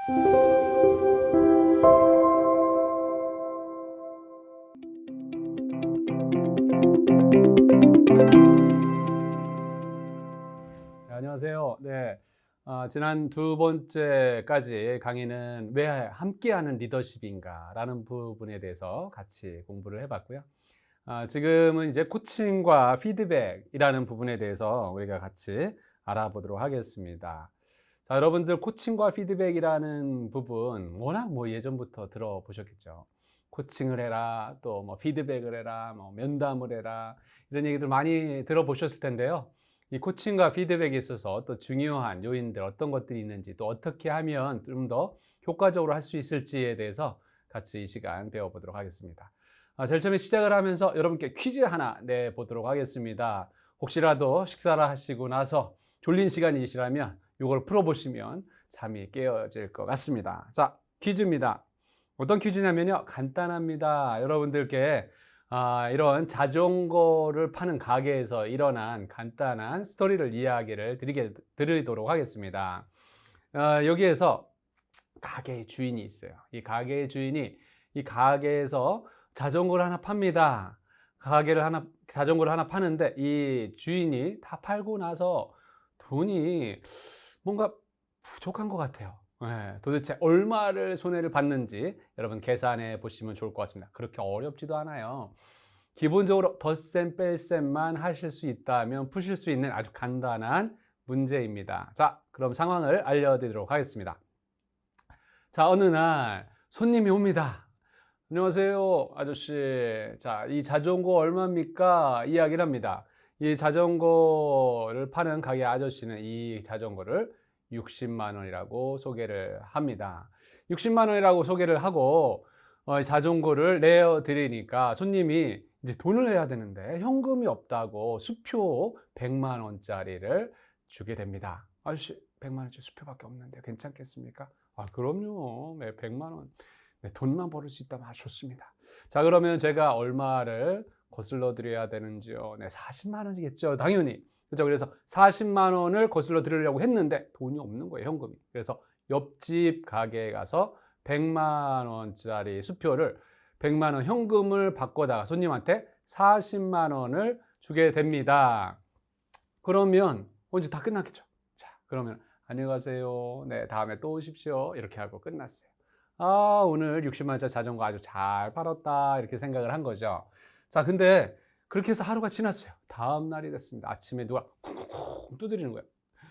네, 안녕하세요. 네, 지난 두 번째까지 강의는 왜 함께하는 리더십인가 라는 부분에 대해서 같이 공부를 해봤고요. 지금은 이제 코칭과 피드백이라는 부분에 대해서 우리가 같이 알아보도록 하겠습니다. 자, 여러분들 코칭과 피드백이라는 부분 워낙 뭐 예전부터 들어보셨겠죠. 코칭을 해라, 또 뭐 피드백을 해라, 뭐 면담을 해라, 이런 얘기들 많이 들어보셨을 텐데요. 이 코칭과 피드백에 있어서 또 중요한 요인들 어떤 것들이 있는지, 또 어떻게 하면 좀 더 효과적으로 할 수 있을지에 대해서 같이 이 시간 배워보도록 하겠습니다. 제일 처음에 시작을 하면서 여러분께 퀴즈 하나 내보도록 하겠습니다. 혹시라도 식사를 하시고 나서 졸린 시간이시라면 이걸 풀어보시면 잠이 깨어질 것 같습니다. 자, 퀴즈입니다. 어떤 퀴즈냐면요, 간단합니다. 여러분들께 이런 자전거를 파는 가게에서 일어난 간단한 스토리를 이야기를 드리도록 하겠습니다. 여기에서 가게의 주인이 있어요. 이 가게의 주인이 이 가게에서 자전거를 하나 팝니다. 자전거를 하나 파는데 이 주인이 다 팔고 나서 돈이 뭔가 부족한 것 같아요. 예, 도대체 얼마를 손해를 봤는지 여러분 계산해 보시면 좋을 것 같습니다. 그렇게 어렵지도 않아요. 기본적으로 덧셈 뺄셈만 하실 수 있다면 푸실 수 있는 아주 간단한 문제입니다. 자, 그럼 상황을 알려드리도록 하겠습니다. 자, 어느 날 손님이 옵니다. 안녕하세요, 아저씨. 자, 이 자전거 얼마입니까? 이야기를 합니다. 이 자전거를 파는 가게 아저씨는 이 자전거를 60만 원이라고 소개를 합니다. 60만 원이라고 소개를 하고 자전거를 내어드리니까 손님이 이제 돈을 내야 되는데 현금이 없다고 수표 100만 원짜리를 주게 됩니다. 아저씨, 100만 원짜리 수표밖에 없는데 괜찮겠습니까? 그럼요. 네, 100만 원. 네, 돈만 벌을 수 있다면 좋습니다. 자, 그러면 제가 얼마를 거슬러 드려야 되는지요? 네, 40만 원이겠죠. 당연히. 그죠? 그래서 40만 원을 거슬러 드리려고 했는데 돈이 없는 거예요, 현금이. 그래서 옆집 가게에 가서 100만 원짜리 수표를 100만 원 현금을 바꿔다가 손님한테 40만 원을 주게 됩니다. 그러면 이제 다 끝났겠죠. 자, 그러면 안녕히 가세요. 네, 다음에 또 오십시오. 이렇게 하고 끝났어요. 오늘 60만 원짜리 자전거 아주 잘 팔았다. 이렇게 생각을 한 거죠. 자, 근데 그렇게 해서 하루가 지났어요. 다음 날이 됐습니다. 아침에 누가 쿵쿵쿵 두드리는 거예요.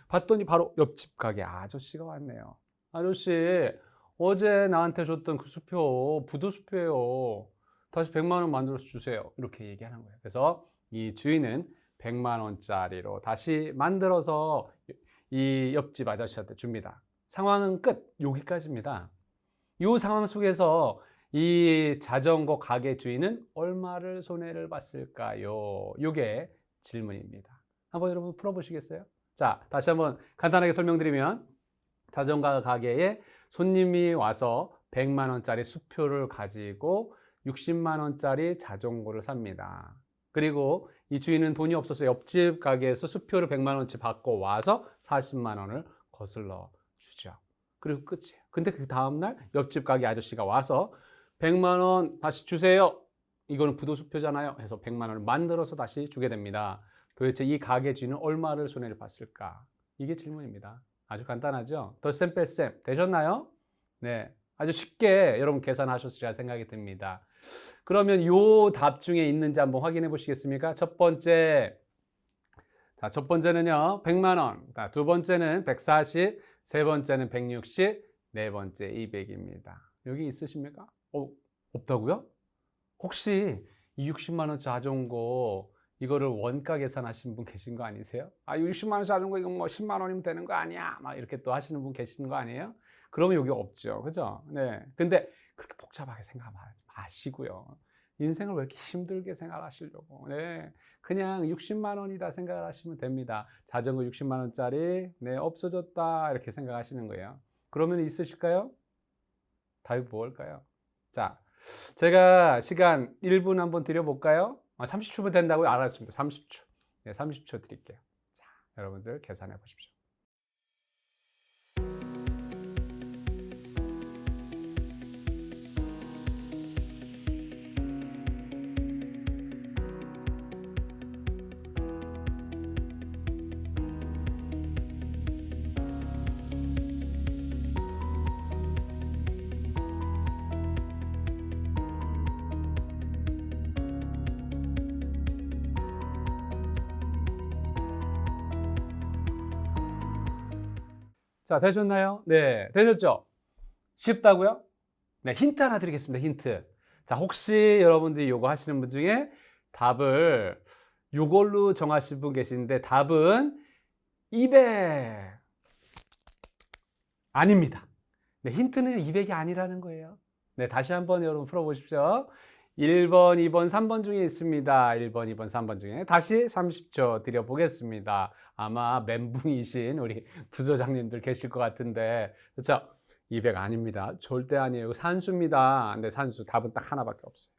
봤더니 바로 옆집 가게 아저씨가 왔네요. 아저씨, 어제 나한테 줬던 그 수표, 부도 수표예요. 다시 100만 원 만들어서 주세요. 이렇게 얘기하는 거예요. 그래서 이 주인은 100만 원짜리로 다시 만들어서 이 옆집 아저씨한테 줍니다. 상황은 끝. 여기까지입니다. 이 상황 속에서 이 자전거 가게 주인은 얼마를 손해를 봤을까요? 이게 질문입니다. 한번 여러분 풀어보시겠어요? 자, 다시 한번 간단하게 설명드리면 자전거 가게에 손님이 와서 100만 원짜리 수표를 가지고 60만 원짜리 자전거를 삽니다. 그리고 이 주인은 돈이 없어서 옆집 가게에서 수표를 100만 원치 받고 와서 40만 원을 거슬러 주죠. 그리고 끝이에요. 근데 그 다음날 옆집 가게 아저씨가 와서 100만 원 다시 주세요. 이거는 부도수표잖아요. 해서 100만 원을 만들어서 다시 주게 됩니다. 도대체 이 가게 주인은 얼마를 손해를 봤을까? 이게 질문입니다. 아주 간단하죠? 덧셈 뺄셈 되셨나요? 네, 아주 쉽게 여러분 계산하셨으리라 생각이 듭니다. 그러면 요 답 중에 있는지 한번 확인해 보시겠습니까? 첫 번째, 자, 첫 번째는요 100만 원, 두 번째는 140, 세 번째는 160, 네 번째 200입니다. 여기 있으십니까? 없다고요? 혹시 이 60만 원 자전거 이거를 원가 계산하신 분 계신 거 아니세요? 60만 원 자전거 이거 뭐 10만 원이면 되는 거 아니야? 막 이렇게 또 하시는 분 계시는 거 아니에요? 그러면 여기 없죠. 그죠? 네. 근데 그렇게 복잡하게 생각 마시고요. 인생을 왜 이렇게 힘들게 생각하시려고. 네. 그냥 60만 원이다 생각을 하시면 됩니다. 자전거 60만 원짜리, 네, 없어졌다. 이렇게 생각하시는 거예요. 그러면 있으실까요? 답이 뭘까요? 자, 제가 시간 1분 한번 드려볼까요? 30초면 된다고요? 알았습니다. 30초. 네, 30초 드릴게요. 자, 여러분들 계산해 보십시오. 자, 되셨나요? 네, 되셨죠? 쉽다고요? 네, 힌트 하나 드리겠습니다. 힌트. 자, 혹시 여러분들이 요거 하시는 분 중에 답을 요걸로 정하신 분 계신데 답은 200 아닙니다. 네, 힌트는 200이 아니라는 거예요. 네, 다시 한번 여러분 풀어보십시오. 1번, 2번, 3번 중에 있습니다. 1번, 2번, 3번 중에 다시 30초 드려보겠습니다. 아마 멘붕이신 우리 부소장님들 계실 것 같은데, 그렇죠? 200 아닙니다. 절대 아니에요. 산수입니다. 근데 산수 답은 딱 하나밖에 없어요.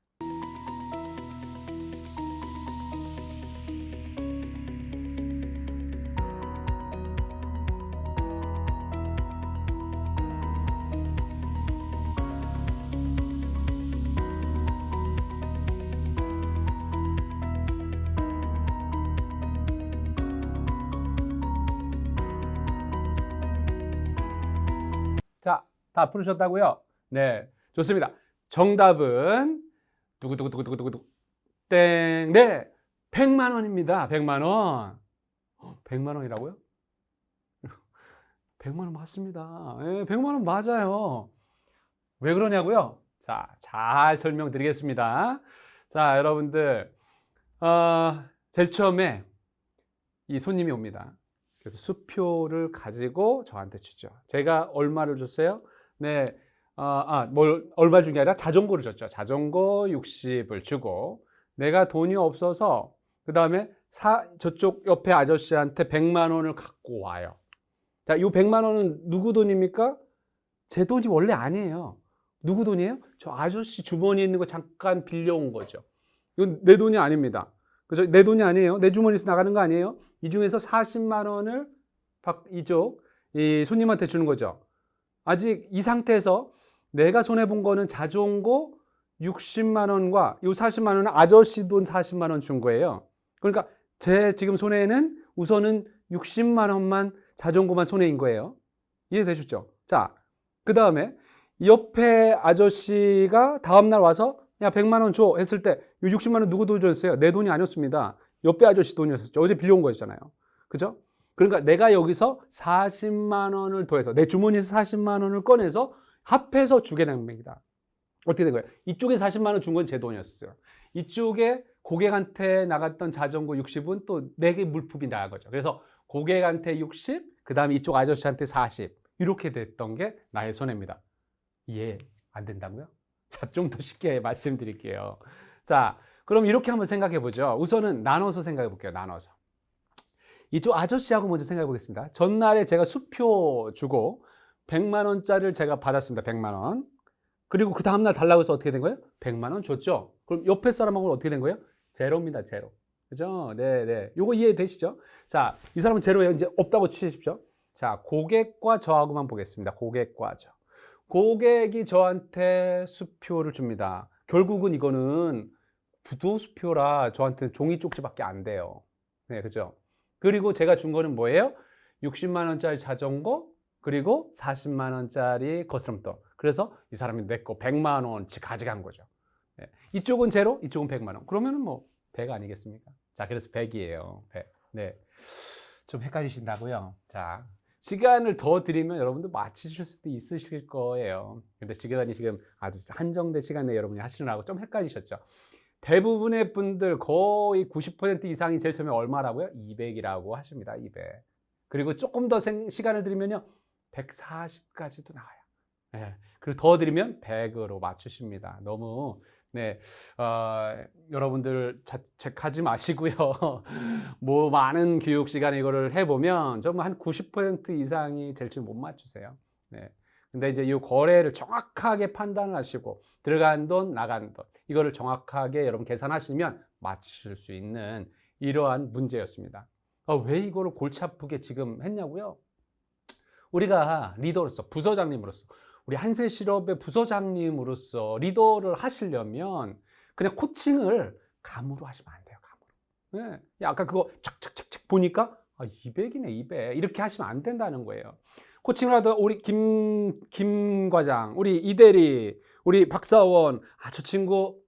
자, 다 풀으셨다고요? 네, 좋습니다. 정답은 두구두구두구두구두구 땡. 네, 100만 원입니다. 100만 원. 100만 원이라고요? 100만 원 맞습니다. 예, 100만 원 맞아요. 왜 그러냐고요? 자, 잘 설명드리겠습니다. 자, 여러분들, 제일 처음에 이 손님이 옵니다. 그래서 수표를 가지고 저한테 주죠. 제가 얼마를 줬어요? 네, 얼마 준 게 아니라 자전거를 줬죠. 자전거 60을 주고, 내가 돈이 없어서, 그 다음에 저쪽 옆에 아저씨한테 100만 원을 갖고 와요. 자, 이 100만 원은 누구 돈입니까? 제 돈이 원래 아니에요. 누구 돈이에요? 저 아저씨 주머니에 있는 거 잠깐 빌려온 거죠. 이건 내 돈이 아닙니다. 그래서 내 돈이 아니에요. 내 주머니에서 나가는 거 아니에요. 이 중에서 40만 원을 이 손님한테 주는 거죠. 아직 이 상태에서 내가 손해본 거는 자전거 60만 원과 이 40만 원은 아저씨 돈 40만 원 준 거예요. 그러니까 제 지금 손해는 우선은 60만 원만 자전거만 손해인 거예요. 이해되셨죠? 자, 그 다음에 옆에 아저씨가 다음날 와서 야 100만 원 줘 했을 때 이 60만 원 누구 돈 줬어요? 내 돈이 아니었습니다. 옆에 아저씨 돈이었었죠. 어제 빌려온 거였잖아요. 그죠? 그러니까 내가 여기서 40만 원을 더해서 내 주머니에서 40만 원을 꺼내서 합해서 주게 된 겁니다. 어떻게 된 거예요? 이쪽에 40만 원 준 건 제 돈이었어요. 이쪽에 고객한테 나갔던 자전거 60은 또 내게 물품이 나간 거죠. 그래서 고객한테 60, 그 다음에 이쪽 아저씨한테 40 이렇게 됐던 게 나의 손해입니다. 이해 안 된다고요? 자, 좀 더 쉽게 말씀드릴게요. 자, 그럼 이렇게 한번 생각해 보죠. 우선은 나눠서 생각해 볼게요. 나눠서. 이쪽 아저씨하고 먼저 생각해 보겠습니다. 전날에 제가 수표 주고 100만 원짜리를 제가 받았습니다. 100만 원. 그리고 그 다음날 달라고 해서 어떻게 된 거예요? 100만 원 줬죠. 그럼 옆에 사람하고는 어떻게 된 거예요? 제로입니다. 제로. 그죠? 네. 요거 이해되시죠? 자, 이 사람은 제로예요. 이제 없다고 치십시오. 자, 고객과 저하고만 보겠습니다. 고객과 저. 고객이 저한테 수표를 줍니다. 결국은 이거는 부도수표라 저한테는 종이 쪽지밖에 안 돼요. 네, 그죠? 그리고 제가 준 거는 뭐예요? 60만 원짜리 자전거, 그리고 40만 원짜리 거스름돈. 그래서 이 사람이 내 거 100만 원치 가져간 거죠. 네. 이쪽은 제로, 이쪽은 100만 원. 그러면은 뭐 100 아니겠습니까? 자, 그래서 100이에요. 100. 네. 좀 헷갈리신다고요? 자, 시간을 더 드리면 여러분들 맞히실 수도 있으실 거예요. 근데 시간이 지금 아주 한정된 시간 내에 여러분이 하시느라고 좀 헷갈리셨죠? 대부분의 분들 거의 90% 이상이 제일 처음에 얼마라고요? 200이라고 하십니다. 200. 그리고 조금 더 시간을 드리면요. 140까지도 나와요. 네. 그리고 더 드리면 100으로 맞추십니다. 너무 여러분들 자책하지 마시고요. 뭐 많은 교육 시간에 이거를 해보면 정말 한 90% 이상이 제일 처음 못 맞추세요. 네. 근데 이제 이 거래를 정확하게 판단을 하시고 들어간 돈, 나간 돈 이거를 정확하게 여러분 계산하시면 맞추실 수 있는 이러한 문제였습니다. 왜 이거를 골치 아프게 지금 했냐고요? 우리가 리더로서 부서장님으로서 우리 한세실업의 부서장님으로서 리더를 하시려면 그냥 코칭을 감으로 하시면 안 돼요. 감으로. 네. 아까 그거 착착착착 보니까 200이네 200 이렇게 하시면 안 된다는 거예요. 코칭을 하다 우리 김 과장, 우리 이대리, 우리 박사원 저 친구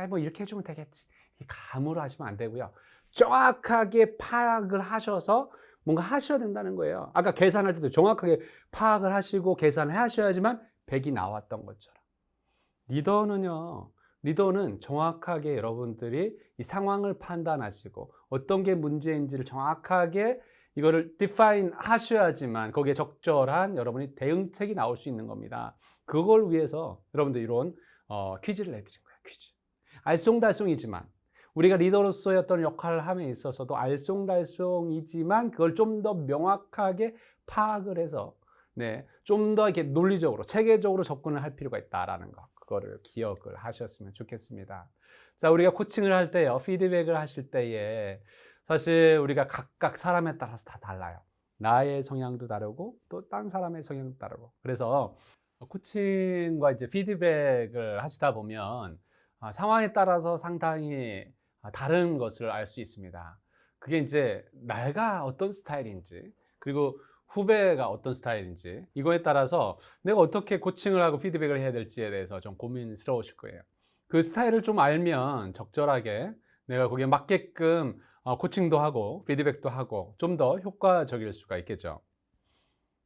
뭐 이렇게 해주면 되겠지. 감으로 하시면 안 되고요. 정확하게 파악을 하셔서 뭔가 하셔야 된다는 거예요. 아까 계산할 때도 정확하게 파악을 하시고 계산을 하셔야지만 100이 나왔던 것처럼. 리더는 정확하게 여러분들이 이 상황을 판단하시고 어떤 게 문제인지를 정확하게 이거를 define 하셔야지만 거기에 적절한 여러분이 대응책이 나올 수 있는 겁니다. 그걸 위해서 여러분들 이런 퀴즈를 내드린 거예요. 퀴즈. 알쏭달쏭이지만 우리가 리더로서의 어떤 역할을 함에 있어서도 알쏭달쏭이지만 그걸 좀 더 명확하게 파악을 해서 좀 더 이렇게 논리적으로 체계적으로 접근을 할 필요가 있다라는 거, 그거를 기억을 하셨으면 좋겠습니다. 자, 우리가 코칭을 할 때요, 피드백을 하실 때에 사실 우리가 각각 사람에 따라서 다 달라요. 나의 성향도 다르고 또 딴 사람의 성향도 다르고. 그래서 코칭과 이제 피드백을 하시다 보면 상황에 따라서 상당히 다른 것을 알 수 있습니다. 그게 이제 내가 어떤 스타일인지, 그리고 후배가 어떤 스타일인지, 이거에 따라서 내가 어떻게 코칭을 하고 피드백을 해야 될지에 대해서 좀 고민스러우실 거예요. 그 스타일을 좀 알면 적절하게 내가 거기에 맞게끔 코칭도 하고 피드백도 하고 좀 더 효과적일 수가 있겠죠.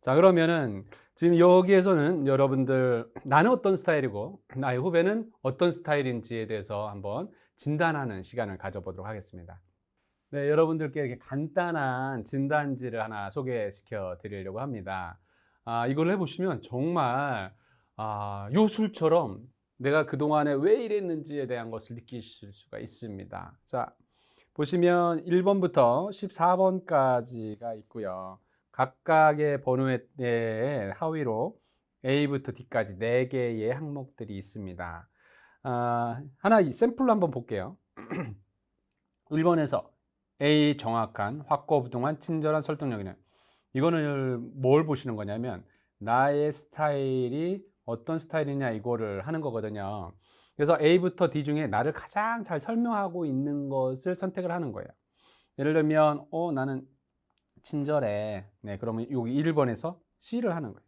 자, 그러면은 지금 여기에서는 여러분들 나는 어떤 스타일이고 나의 후배는 어떤 스타일인지에 대해서 한번 진단하는 시간을 가져보도록 하겠습니다. 네, 여러분들께 이렇게 간단한 진단지를 하나 소개시켜 드리려고 합니다. 이걸 해보시면 정말 요술처럼 내가 그동안에 왜 이랬는지에 대한 것을 느끼실 수가 있습니다. 자, 보시면 1번부터 14번까지가 있고요. 각각의 번호의 하위로 A부터 D까지 4개의 항목들이 있습니다. 하나 샘플로 한번 볼게요. 1번에서 A 정확한, 확고부동한, 친절한 설득력이네. 이거는 뭘 보시는 거냐면 나의 스타일이 어떤 스타일이냐 이거를 하는 거거든요. 그래서 A부터 D 중에 나를 가장 잘 설명하고 있는 것을 선택을 하는 거예요. 예를 들면 나는 친절해. 네, 그러면 여기 1번에서 C를 하는 거예요.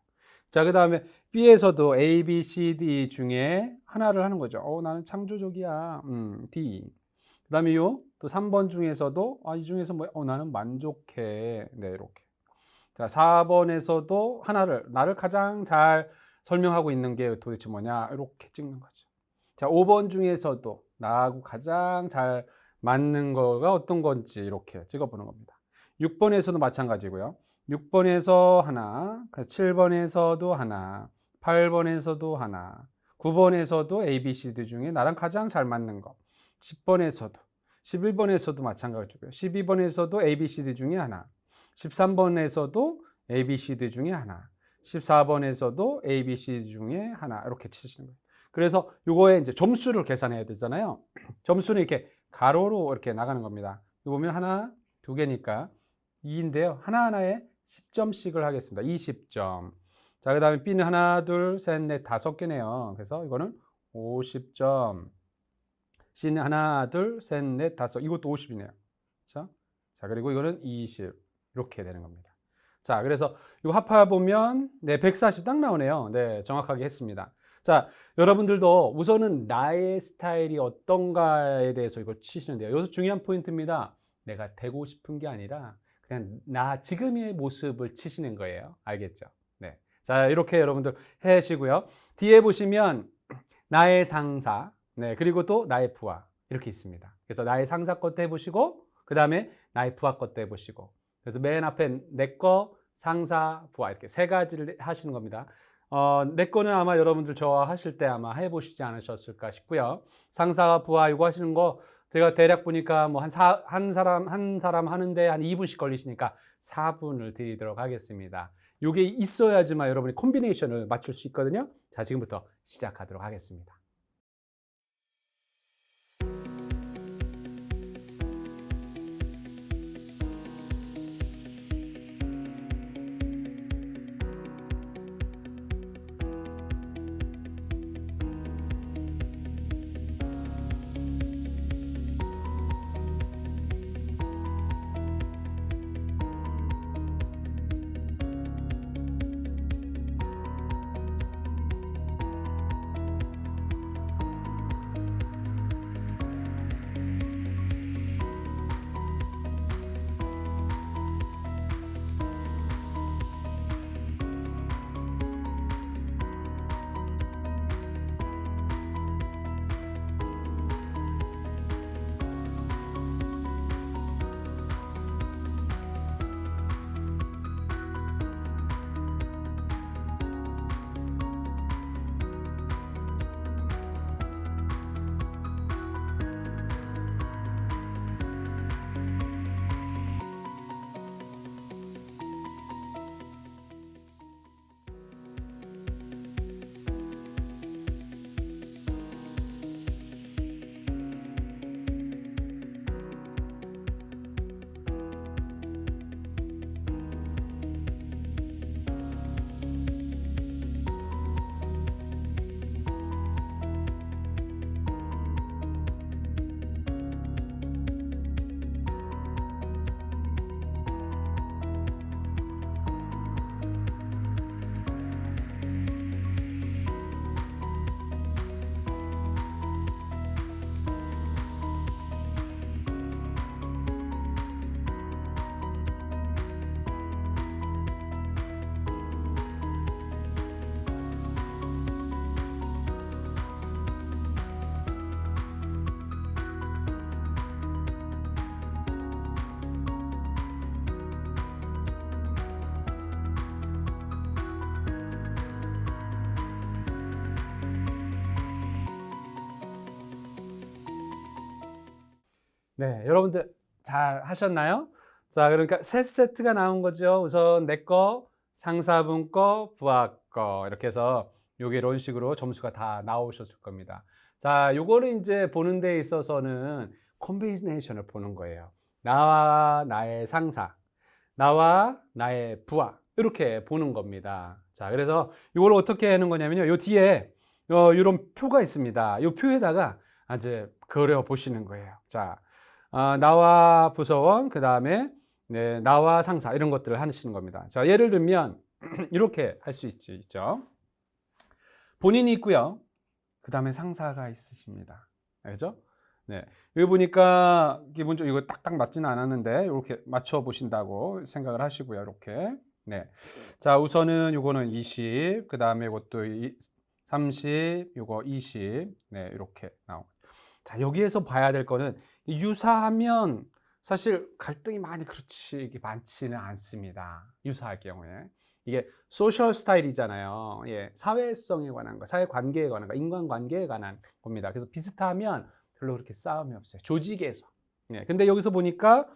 자, 그 다음에 B에서도 A, B, C, D 중에 하나를 하는 거죠. 나는 창조적이야. D. 그 다음에 또 3번 중에서도 이 중에서 나는 만족해. 네, 이렇게. 자, 4번에서도 나를 가장 잘 설명하고 있는 게 도대체 뭐냐 이렇게 찍는 거죠. 자, 5번 중에서도 나하고 가장 잘 맞는 거가 어떤 건지 이렇게 찍어보는 겁니다. 6번에서도 마찬가지고요. 6번에서 하나, 7번에서도 하나, 8번에서도 하나, 9번에서도 A, B, C, D 중에 나랑 가장 잘 맞는 거, 10번에서도, 11번에서도 마찬가지고요. 12번에서도 A, B, C, D 중에 하나, 13번에서도 A, B, C, D 중에 하나, 14번에서도 A, B, C, D 중에 하나 이렇게 치시는 거예요. 그래서 이거에 이제 점수를 계산해야 되잖아요. 점수는 이렇게 가로로 이렇게 나가는 겁니다. 이거 보면 하나, 두 개니까 2인데요. 하나하나에 10점씩을 하겠습니다. 20점. 자, 그 다음에 B는 하나, 둘, 셋, 넷, 5개네요. 그래서 이거는 50점. C는 하나, 둘, 셋, 넷, 5. 이것도 50이네요. 자, 그리고 이거는 20. 이렇게 되는 겁니다. 자, 그래서 이거 합해보면 140 딱 나오네요. 네, 정확하게 했습니다. 자, 여러분들도 우선은 나의 스타일이 어떤가에 대해서 이걸 치시는데요. 여기서 중요한 포인트입니다. 내가 되고 싶은 게 아니라 그냥 나 지금의 모습을 치시는 거예요. 알겠죠? 네. 자, 이렇게 여러분들 해시고요. 뒤에 보시면 나의 상사, 네, 그리고 또 나의 부하 이렇게 있습니다. 그래서 나의 상사 것도 해보시고 그 다음에 나의 부하 것도 해보시고 그래서 맨 앞에 내 거, 상사, 부하 이렇게 세 가지를 하시는 겁니다. 내 거는 아마 여러분들 저와 하실 때 아마 해보시지 않으셨을까 싶고요. 상사와 부하 이거 하시는 거 제가 대략 보니까 뭐 한 사람 하는데 한 2분씩 걸리시니까 4분을 드리도록 하겠습니다. 이게 있어야지만 여러분이 콤비네이션을 맞출 수 있거든요. 자, 지금부터 시작하도록 하겠습니다. 네, 여러분들 잘 하셨나요? 자, 그러니까 세 세트가 나온 거죠. 우선 내 거, 상사분 거, 부하 거 이렇게 해서 요게 이런 식으로 점수가 다 나오셨을 겁니다. 자, 요거를 이제 보는 데 있어서는 콤비네이션을 보는 거예요. 나와 나의 상사, 나와 나의 부하 이렇게 보는 겁니다. 자, 그래서 이걸 어떻게 하는 거냐면요. 요 뒤에 이런 표가 있습니다. 이 표에다가 이제 그려 보시는 거예요. 자, 나와 부서원, 그 다음에 네, 나와 상사 이런 것들을 하시는 겁니다. 자, 예를 들면 이렇게 할 수 있죠. 본인이 있고요. 그 다음에 상사가 있으십니다. 알죠? 네. 여기 보니까 기본적으로 이거 딱딱 맞지는 않았는데 이렇게 맞춰 보신다고 생각을 하시고요. 이렇게. 네. 자, 우선은 요거는 20, 그 다음에 이것도 30, 요거 20. 네, 이렇게 나오고. 자, 여기에서 봐야 될 거는 유사하면 사실 갈등이 많이 그렇지 많지는 않습니다. 유사할 경우에. 이게 소셜 스타일이잖아요. 예, 사회성에 관한 거, 사회 관계에 관한 거, 인간관계에 관한 겁니다. 그래서 비슷하면 별로 그렇게 싸움이 없어요. 조직에서. 예, 근데 여기서 보니까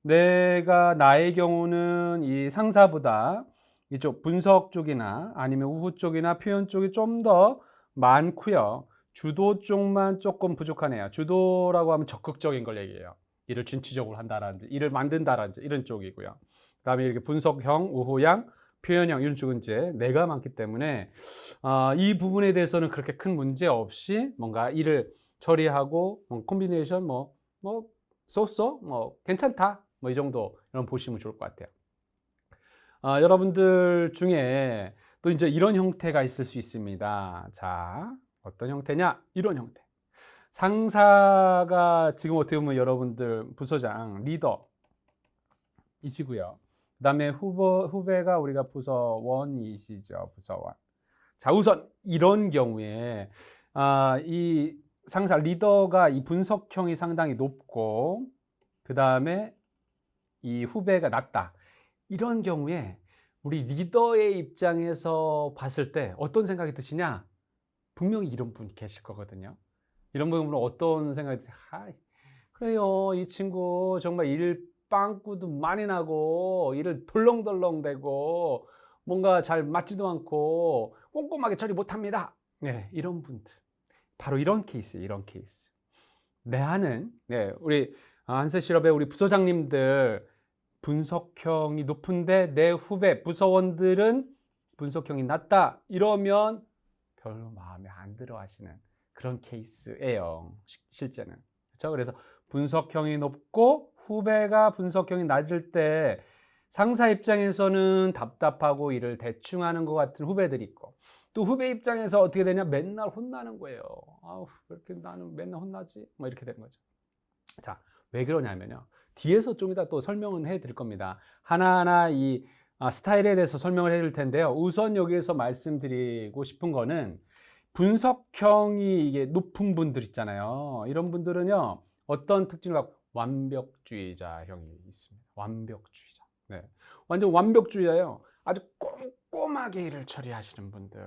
나의 경우는 이 상사보다 이쪽 분석 쪽이나 아니면 우후 쪽이나 표현 쪽이 좀 더 많고요. 주도 쪽만 조금 부족하네요. 주도라고 하면 적극적인 걸 얘기해요. 일을 진취적으로 한다라든지, 일을 만든다라든지 이런 쪽이고요. 그다음에 이렇게 분석형, 우호양, 표현형 이런 쪽은 이제 내가 많기 때문에 이 부분에 대해서는 그렇게 큰 문제 없이 뭔가 일을 처리하고 콤비네이션 쏘쏘 괜찮다 이 정도 이런 보시면 좋을 것 같아요. 여러분들 중에 또 이제 이런 형태가 있을 수 있습니다. 자, 어떤 형태냐? 이런 형태. 상사가 지금 어떻게 보면 여러분들 부서장, 리더이시고요. 그 다음에 후배가 우리가 부서원이시죠. 부서원. 자, 우선 이런 경우에 이 상사 리더가 이 분석형이 상당히 높고 그 다음에 이 후배가 낮다. 이런 경우에 우리 리더의 입장에서 봤을 때 어떤 생각이 드시냐? 분명히 이런 분이 계실 거거든요. 이런 분은 어떤 생각이 드세요? 그래요. 이 친구 정말 일 빵꾸도 많이 나고 일을 덜렁덜렁대고 뭔가 잘 맞지도 않고 꼼꼼하게 처리 못합니다. 네, 이런 분들. 바로 이런 케이스예요. 이런 케이스. 우리 한세 실업의 우리 부서장님들 분석형이 높은데 내 후배 부서원들은 분석형이 낮다. 이러면 별로 마음에 안 들어 하시는 그런 케이스예요. 실제는. 그렇죠? 그래서 분석형이 높고 후배가 분석형이 낮을 때 상사 입장에서는 답답하고 일을 대충 하는 것 같은 후배들이 있고 또 후배 입장에서 어떻게 되냐? 맨날 혼나는 거예요. 아우, 왜 이렇게 나는 맨날 혼나지? 이렇게 되는 거죠. 자, 왜 그러냐면요. 뒤에서 좀 이따 또 설명은 해 드릴 겁니다. 하나하나 이 스타일에 대해서 설명을 해 드릴 텐데요. 우선 여기에서 말씀드리고 싶은 거는 분석형이 이게 높은 분들 있잖아요. 이런 분들은요. 어떤 특징을 갖고 완벽주의자형이 있습니다. 완벽주의자. 네. 완전 완벽주의자예요. 아주 꼼꼼하게 일을 처리하시는 분들.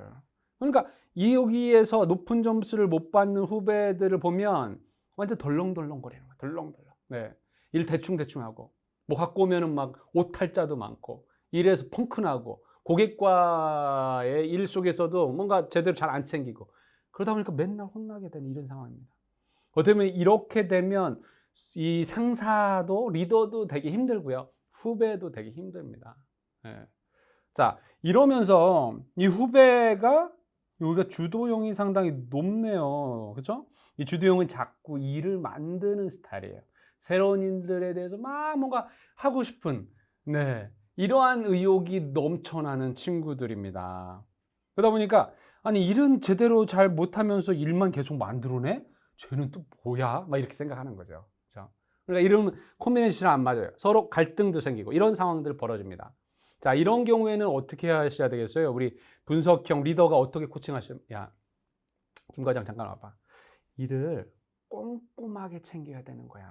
그러니까 여기에서 높은 점수를 못 받는 후배들을 보면 완전 덜렁덜렁거리는 거예요. 덜렁덜렁. 네. 일 대충대충 하고 뭐 갖고 오면은 막 오탈자도 많고 일에서 펑크나고 고객과의 일 속에서도 뭔가 제대로 잘 안 챙기고 그러다 보니까 맨날 혼나게 되는 이런 상황입니다. 어떻게 보면 이렇게 되면 이 상사도 리더도 되게 힘들고요. 후배도 되게 힘듭니다. 네. 자, 이러면서 이 후배가 여기가 주도형이 상당히 높네요. 그렇죠? 이 주도형은 자꾸 일을 만드는 스타일이에요. 새로운 일들에 대해서 막 뭔가 하고 싶은 이러한 의욕이 넘쳐나는 친구들입니다. 그러다 보니까 아니 일은 제대로 잘 못하면서 일만 계속 만들어내? 쟤는 또 뭐야? 막 이렇게 생각하는 거죠. 그렇죠? 그러니까 이런 콤비네이션이 안 맞아요. 서로 갈등도 생기고 이런 상황들 벌어집니다. 자, 이런 경우에는 어떻게 하셔야 되겠어요? 우리 분석형 리더가 어떻게 코칭하시냐? 김 과장 잠깐 와봐. 일을 꼼꼼하게 챙겨야 되는 거야.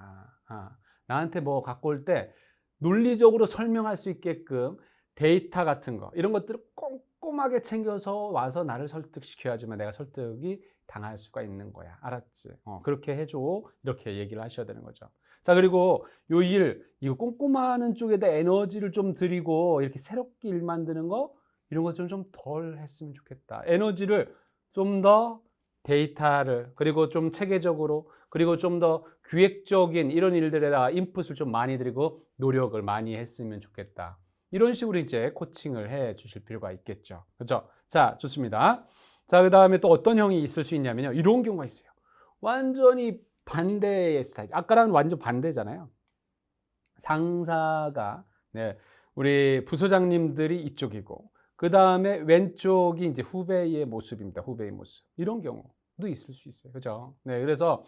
나한테 뭐 갖고 올 때 논리적으로 설명할 수 있게끔 데이터 같은 거 이런 것들을 꼼꼼하게 챙겨서 와서 나를 설득시켜야지만 내가 설득이 당할 수가 있는 거야. 알았지? 그렇게 해줘. 이렇게 얘기를 하셔야 되는 거죠. 자, 그리고 요 일, 이거 꼼꼼하는 쪽에다 에너지를 좀 들이고 이렇게 새롭게 일 만드는 거 이런 것 좀 덜 했으면 좋겠다. 에너지를 좀 더 데이터를 그리고 좀 체계적으로 그리고 좀 더 기획적인 이런 일들에다 인풋을 좀 많이 드리고 노력을 많이 했으면 좋겠다. 이런 식으로 이제 코칭을 해 주실 필요가 있겠죠. 그렇죠? 자, 좋습니다. 자, 그다음에 또 어떤 형이 있을 수 있냐면요. 이런 경우가 있어요. 완전히 반대의 스타일. 아까랑 완전 반대잖아요. 상사가 네, 우리 부서장님들이 이쪽이고 그다음에 왼쪽이 이제 후배의 모습입니다. 후배의 모습. 이런 경우도 있을 수 있어요. 그죠? 네, 그래서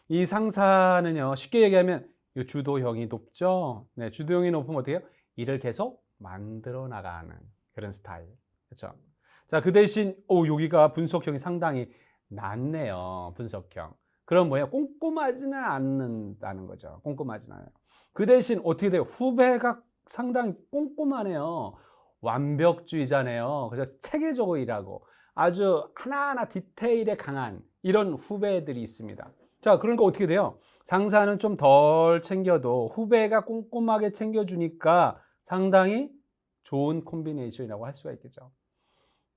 이 상사는요. 쉽게 얘기하면 이 주도형이 높죠. 네, 주도형이 높으면 어떻게 해요? 일을 계속 만들어 나가는 그런 스타일. 그렇죠? 자, 그 대신 여기가 분석형이 상당히 낮네요. 분석형. 그럼 뭐야? 꼼꼼하지는 않는다는 거죠. 꼼꼼하지는 않아요. 그 대신 어떻게 돼요? 후배가 상당히 꼼꼼하네요. 완벽주의자네요. 그래서 체계적으로 일하고 아주 하나하나 디테일에 강한 이런 후배들이 있습니다. 자, 그러니까 어떻게 돼요? 상사는 좀 덜 챙겨도 후배가 꼼꼼하게 챙겨주니까 상당히 좋은 콤비네이션이라고 할 수가 있겠죠.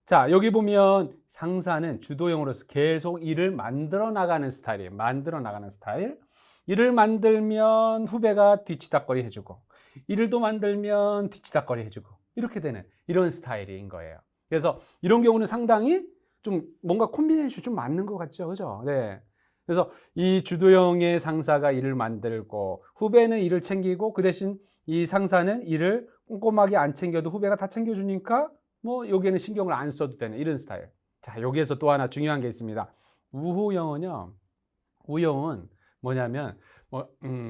자, 여기 보면 상사는 주도형으로서 계속 일을 만들어 나가는 스타일이에요. 만들어 나가는 스타일. 일을 만들면 후배가 뒤치다꺼리 해주고, 일을 또 만들면 뒤치다꺼리 해주고, 이렇게 되는 이런 스타일인 거예요. 그래서 이런 경우는 상당히 좀 뭔가 콤비네이션이 좀 맞는 것 같죠. 그죠? 네. 그래서 이 주도형의 상사가 일을 만들고, 후배는 일을 챙기고, 그 대신 이 상사는 일을 꼼꼼하게 안 챙겨도 후배가 다 챙겨주니까 뭐 여기에는 신경을 안 써도 되는 이런 스타일. 자, 여기에서 또 하나 중요한 게 있습니다. 우호형은요. 우형은 뭐냐면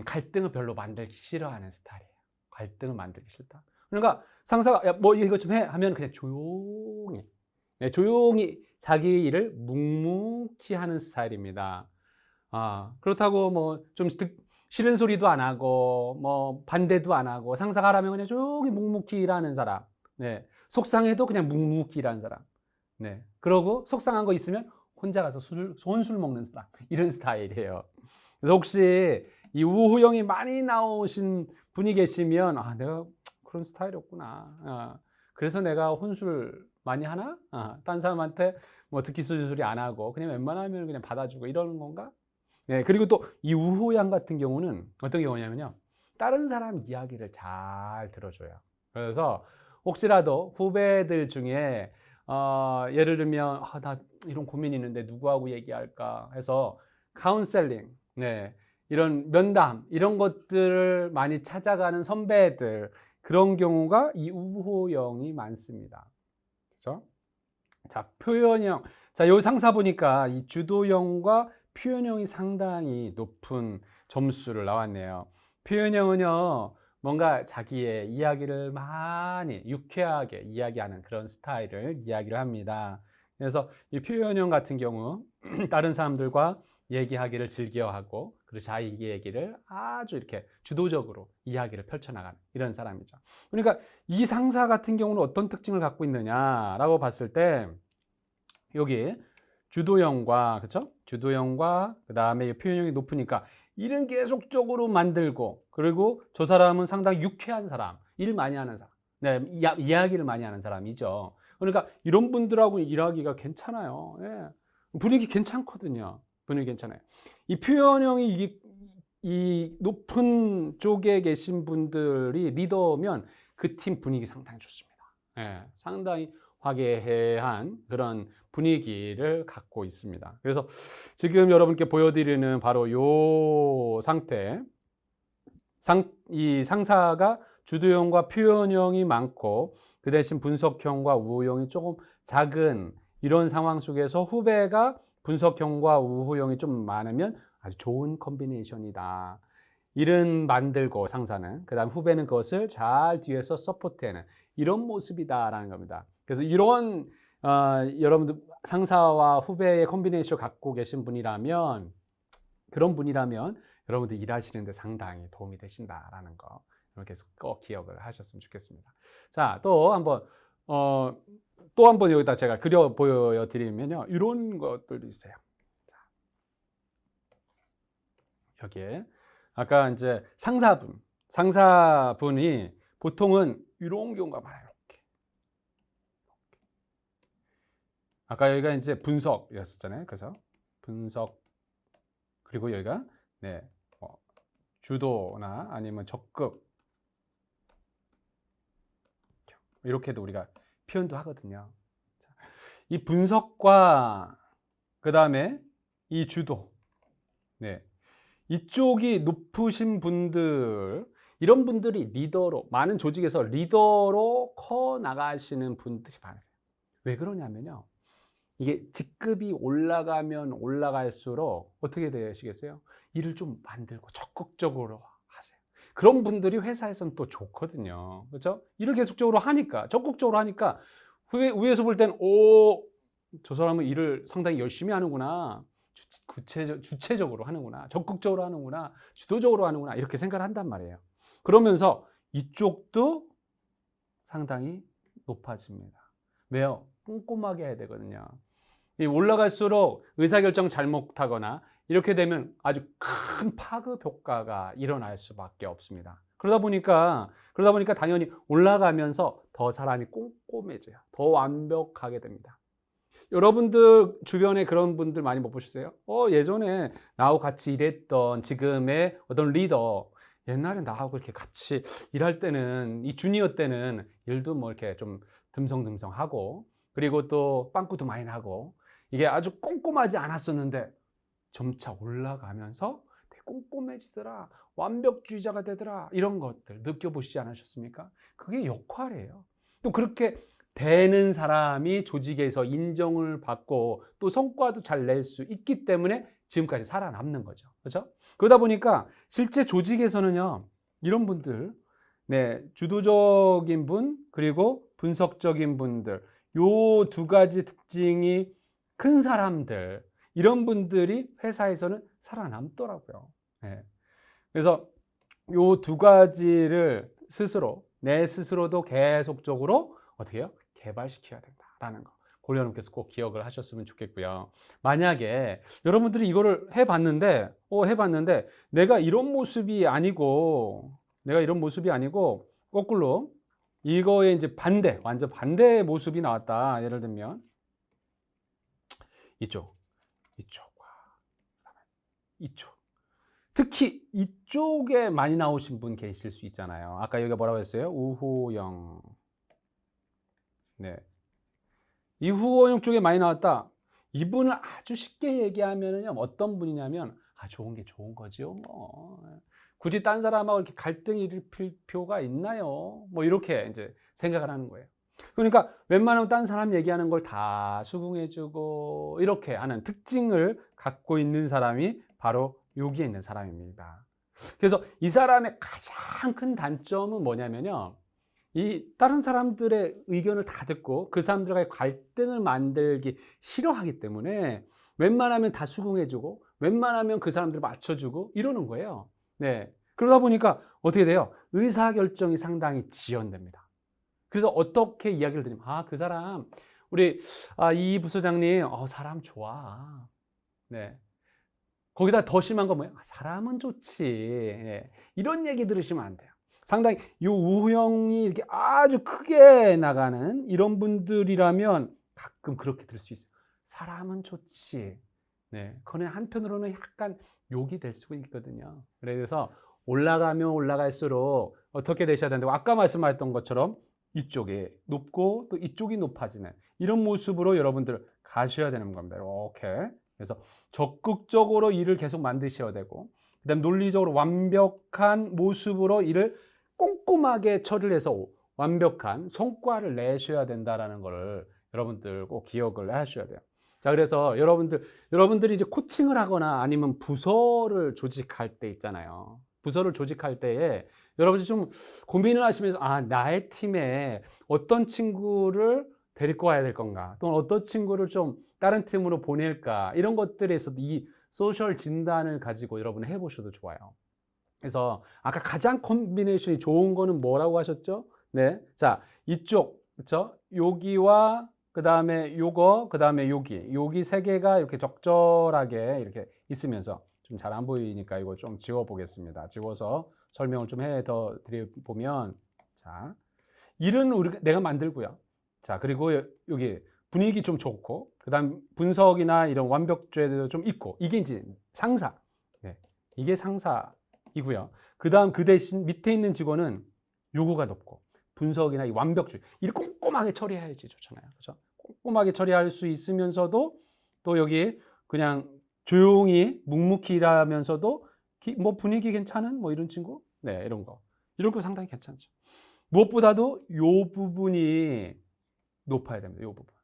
갈등을 별로 만들기 싫어하는 스타일이에요. 갈등을 만들기 싫다. 그러니까 상사가 야, 뭐 이거 좀 해 하면 그냥 조용히 네, 조용히 자기 일을 묵묵히 하는 스타일입니다. 아, 그렇다고 뭐 좀 싫은 소리도 안 하고 뭐 반대도 안 하고 상사가 하라면 그냥 조용히 묵묵히 일하는 사람. 네. 속상해도 그냥 묵묵히 일하는 사람. 네. 그러고 속상한 거 있으면 혼자 가서 혼술 먹는 사람. 이런 스타일이에요. 그래서 혹시 이 우호형이 많이 나오신 분이 계시면 아, 내가 그런 스타일이었구나. 그래서 내가 혼술 많이 하나? 딴 사람한테 뭐 듣기 싫은 소리 안 하고 그냥 웬만하면 그냥 받아주고 이러는 건가? 네, 그리고 또 이 우호양 같은 경우는 어떤 경우냐면요. 다른 사람 이야기를 잘 들어줘요. 그래서 혹시라도 후배들 중에 예를 들면 나 이런 고민이 있는데 누구하고 얘기할까 해서 카운셀링, 네, 이런 면담 이런 것들을 많이 찾아가는 선배들 그런 경우가 이 우호형이 많습니다. 그렇죠? 자, 표현형. 자, 여기 상사 보니까 이 주도형과 표현형이 상당히 높은 점수를 나왔네요. 표현형은요, 뭔가 자기의 이야기를 많이 유쾌하게 이야기하는 그런 스타일을 이야기를 합니다. 그래서 이 표현형 같은 경우 다른 사람들과 얘기하기를 즐겨하고 그리고 자기 얘기를 아주 이렇게 주도적으로 이야기를 펼쳐나가는 이런 사람이죠. 그러니까 이 상사 같은 경우는 어떤 특징을 갖고 있느냐라고 봤을 때 여기 주도형과 그렇죠? 주도형과 그다음에 표현형이 높으니까 일은 계속적으로 만들고 그리고 저 사람은 상당히 유쾌한 사람, 일 많이 하는 사람, 네, 이야기를 많이 하는 사람이죠. 그러니까 이런 분들하고 일하기가 괜찮아요. 예. 분위기 괜찮거든요. 분위기 괜찮아요. 이 표현형이 이 높은 쪽에 계신 분들이 리더면 그 팀 분위기 상당히 좋습니다. 예, 상당히 화기애애한 그런 분위기를 갖고 있습니다. 그래서 지금 여러분께 보여드리는 바로 요 상태, 이 상사가 주도형과 표현형이 많고 그 대신 분석형과 우호형이 조금 작은 이런 상황 속에서 후배가 분석형과 우호형이 좀 많으면 아주 좋은 컨비네이션이다. 일은 만들고 상사는 그다음 후배는 그것을 잘 뒤에서 서포트하는 이런 모습이다라는 겁니다. 그래서 이런 여러분들 상사와 후배의 컨비네이션을 갖고 계신 분이라면 그런 분이라면 여러분들 일하시는데 상당히 도움이 되신다라는 거 이렇게 꼭 기억을 하셨으면 좋겠습니다. 자, 또 한번 여기다 제가 그려 보여드리면요, 이런 것들도 있어요. 자, 여기에 아까 이제 상사분이 보통은 이런 경우가 많아요. 이렇게. 아까 여기가 이제 분석이었었잖아요. 그래서 분석 그리고 여기가 네, 주도나 아니면 적극 이렇게도 우리가 표현도 하거든요. 이 분석과 그 다음에 이 주도, 네, 이쪽이 높으신 분들, 이런 분들이 리더로, 많은 조직에서 리더로 커 나가시는 분들이 많으세요. 왜 그러냐면요, 이게 직급이 올라가면 올라갈수록 어떻게 되시겠어요? 일을 좀 만들고 적극적으로 하세요. 그런 분들이 회사에서는 또 좋거든요. 그렇죠? 일을 계속적으로 하니까, 적극적으로 하니까 위에서 볼 때는 저 사람은 일을 상당히 열심히 하는구나. 주체적으로 하는구나. 적극적으로 하는구나. 주도적으로 하는구나. 이렇게 생각을 한단 말이에요. 그러면서 이쪽도 상당히 높아집니다. 왜요? 꼼꼼하게 해야 되거든요. 올라갈수록 의사결정 잘못하거나 이렇게 되면 아주 큰 파급 효과가 일어날 수밖에 없습니다. 그러다 보니까 당연히 올라가면서 더 사람이 꼼꼼해져요. 더 완벽하게 됩니다. 여러분들 주변에 그런 분들 많이 못 보셨어요? 예전에 나하고 같이 일했던 지금의 어떤 리더, 옛날에 나하고 이렇게 같이 일할 때는, 이 주니어 때는 일도 뭐 이렇게 좀 듬성듬성하고, 그리고 또 빵꾸도 많이 나고, 이게 아주 꼼꼼하지 않았었는데 점차 올라가면서 되게 꼼꼼해지더라, 완벽주의자가 되더라, 이런 것들 느껴보시지 않으셨습니까? 그게 역할이에요. 또 그렇게 되는 사람이 조직에서 인정을 받고 또 성과도 잘 낼 수 있기 때문에 지금까지 살아남는 거죠. 그렇죠? 그러다 보니까 실제 조직에서는요, 이런 분들, 네, 주도적인 분, 그리고 분석적인 분들, 요 두 가지 특징이 큰 사람들, 이런 분들이 회사에서는 살아남더라고요. 네. 그래서 요 두 가지를 내 스스로도 계속적으로 어떻게 해요? 개발시켜야 된다라는 거. 고려님께서 꼭 기억을 하셨으면 좋겠고요. 만약에 여러분들이 이거를 해봤는데 내가 이런 모습이 아니고 거꾸로 이거에 이제 완전 반대의 모습이 나왔다. 예를 들면 이쪽과 이쪽. 특히 이쪽에 많이 나오신 분 계실 수 있잖아요. 아까 여기가 뭐라고 했어요? 우호영. 네. 이 후보형 쪽에 많이 나왔다. 이분을 아주 쉽게 얘기하면요, 어떤 분이냐면, 좋은 게 좋은 거지요, 뭐. 굳이 딴 사람하고 이렇게 갈등이 일으킬 필요가 있나요? 뭐, 이렇게 이제 생각을 하는 거예요. 그러니까 웬만하면 딴 사람 얘기하는 걸 다 수긍해주고, 이렇게 하는 특징을 갖고 있는 사람이 바로 여기에 있는 사람입니다. 그래서 이 사람의 가장 큰 단점은 뭐냐면요, 이 다른 사람들의 의견을 다 듣고 그 사람들과의 갈등을 만들기 싫어하기 때문에 웬만하면 다 수긍해주고 웬만하면 그 사람들을 맞춰주고 이러는 거예요. 네. 그러다 보니까 어떻게 돼요? 의사결정이 상당히 지연됩니다. 그래서 어떻게 이야기를 드리면, 그 사람, 이 부서장님, 사람 좋아. 네. 거기다 더 심한 건 뭐예요? 사람은 좋지. 네. 이런 얘기 들으시면 안 돼요. 상당히 이 우형이 이렇게 아주 크게 나가는 이런 분들이라면 가끔 그렇게 들 수 있어요. 사람은 좋지. 네. 그러나 한편으로는 약간 욕이 될 수가 있거든요. 그래서 올라가면 올라갈수록 어떻게 되셔야 된다고, 아까 말씀하셨던 것처럼 이쪽이 높고 또 이쪽이 높아지는 이런 모습으로 여러분들 가셔야 되는 겁니다. 이렇게. 그래서 적극적으로 일을 계속 만드셔야 되고, 그다음 논리적으로 완벽한 모습으로 일을 꼼꼼하게 처리를 해서 완벽한 성과를 내셔야 된다라는 것을 여러분들 꼭 기억을 하셔야 돼요. 자, 그래서 여러분들이 이제 코칭을 하거나 아니면 부서를 조직할 때 있잖아요. 부서를 조직할 때에 여러분들이 좀 고민을 하시면서, 나의 팀에 어떤 친구를 데리고 와야 될 건가, 또는 어떤 친구를 좀 다른 팀으로 보낼까, 이런 것들에서도 이 소셜 진단을 가지고 여러분 해보셔도 좋아요. 그래서 아까 가장 콤비네이션이 좋은 거는 뭐라고 하셨죠? 네. 자, 이쪽, 그렇죠? 여기와 그다음에 요거, 그다음에 여기 세 개가 이렇게 적절하게 이렇게 있으면서 좀 잘 안 보이니까 이거 좀 지워 보겠습니다. 지워서 설명을 좀 해 더 드려 보면, 자, 일은 내가 만들고요. 자, 그리고 여기 분위기 좀 좋고, 그다음 분석이나 이런 완벽주의도 좀 있고, 이게 이제 상사. 네, 이게 상사이고요. 그다음 그 대신 밑에 있는 직원은 요구가 높고, 분석이나 이 완벽주의, 이를 꼼꼼하게 처리해야지 좋잖아요. 그렇죠? 꼼꼼하게 처리할 수 있으면서도 또 여기 그냥 조용히 묵묵히 일하면서도 뭐 분위기 괜찮은 뭐 이런 친구, 네, 이런 거 상당히 괜찮죠. 무엇보다도 요 부분이 높아야 됩니다. 요 부분.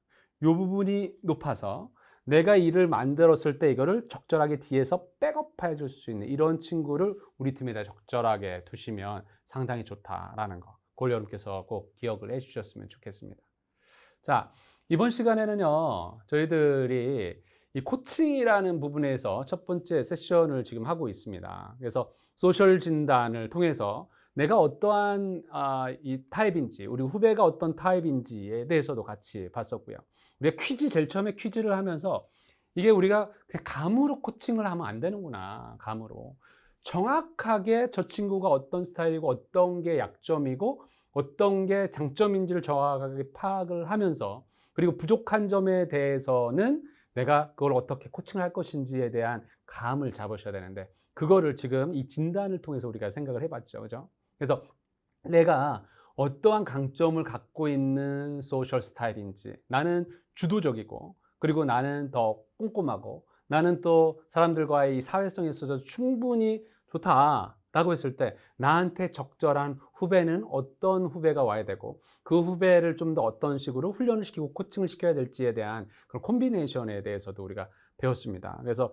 요 부분이 높아서 내가 일을 만들었을 때 이거를 적절하게 뒤에서 백업해 줄 수 있는 이런 친구를 우리 팀에다 적절하게 두시면 상당히 좋다라는 거. 그걸 여러분께서 꼭 기억을 해 주셨으면 좋겠습니다. 자, 이번 시간에는요, 저희들이 이 코칭이라는 부분에서 첫 번째 세션을 지금 하고 있습니다. 그래서 소셜 진단을 통해서 내가 어떠한 이 타입인지, 우리 후배가 어떤 타입인지에 대해서도 같이 봤었고요. 우리가 제일 처음에 퀴즈를 하면서 이게 우리가 그냥 감으로 코칭을 하면 안 되는구나, 감으로. 정확하게 저 친구가 어떤 스타일이고 어떤 게 약점이고 어떤 게 장점인지를 정확하게 파악을 하면서, 그리고 부족한 점에 대해서는 내가 그걸 어떻게 코칭을 할 것인지에 대한 감을 잡으셔야 되는데, 그거를 지금 이 진단을 통해서 우리가 생각을 해봤죠. 그죠? 그래서 내가 어떠한 강점을 갖고 있는 소셜 스타일인지, 나는 주도적이고, 그리고 나는 더 꼼꼼하고, 나는 또 사람들과의 이 사회성에 있어서 충분히 좋다라고 했을 때 나한테 적절한 후배는 어떤 후배가 와야 되고, 그 후배를 좀 더 어떤 식으로 훈련을 시키고 코칭을 시켜야 될지에 대한 그런 콤비네이션에 대해서도 우리가 배웠습니다. 그래서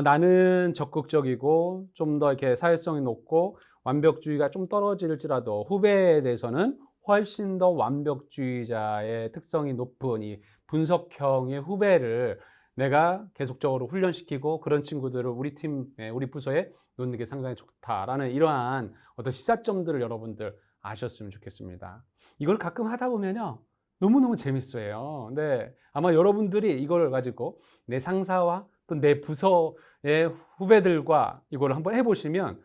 나는 적극적이고 좀 더 이렇게 사회성이 높고 완벽주의가 좀 떨어질지라도 후배에 대해서는 훨씬 더 완벽주의자의 특성이 높은 이 분석형의 후배를 내가 계속적으로 훈련시키고 그런 친구들을 우리 팀에, 우리 부서에 놓는 게 상당히 좋다라는 이러한 어떤 시사점들을 여러분들 아셨으면 좋겠습니다. 이걸 가끔 하다 보면요, 너무너무 재밌어요. 근데 아마 여러분들이 이걸 가지고 내 상사와 또 내 부서의 후배들과 이걸 한번 해보시면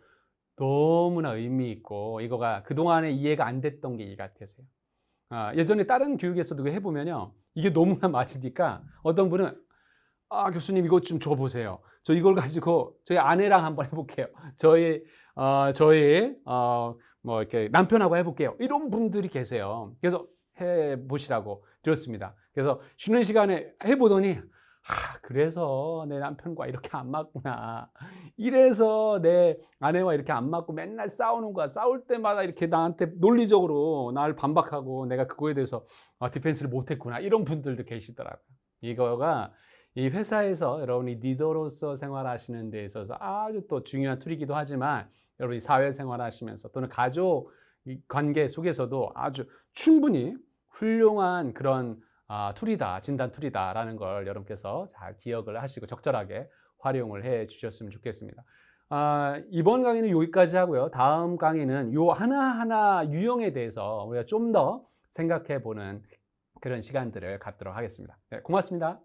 너무나 의미 있고, 이거가 그동안에 이해가 안 됐던 게 이해가 되세요. 예전에 다른 교육에서도 해보면요, 이게 너무나 맞으니까 어떤 분은 교수님 이것 좀 줘보세요. 저 이걸 가지고 저희 아내랑 한번 해볼게요. 저희 뭐 이렇게 남편하고 해볼게요. 이런 분들이 계세요. 그래서 해보시라고 드렸습니다. 그래서 쉬는 시간에 해보더니 그래서 내 남편과 이렇게 안 맞구나. 이래서 내 아내와 이렇게 안 맞고 맨날 싸우는 거야. 싸울 때마다 이렇게 나한테 논리적으로 나를 반박하고 내가 그거에 대해서 디펜스를 못했구나. 이런 분들도 계시더라고요. 이거가 이 회사에서 여러분이 리더로서 생활하시는 데 있어서 아주 또 중요한 툴이기도 하지만, 여러분이 사회생활 하시면서 또는 가족 관계 속에서도 아주 충분히 훌륭한 그런 툴이다, 진단 툴이다라는 걸 여러분께서 잘 기억을 하시고 적절하게 활용을 해 주셨으면 좋겠습니다. 이번 강의는 여기까지 하고요. 다음 강의는 요 하나하나 유형에 대해서 우리가 좀 더 생각해 보는 그런 시간들을 갖도록 하겠습니다. 네, 고맙습니다.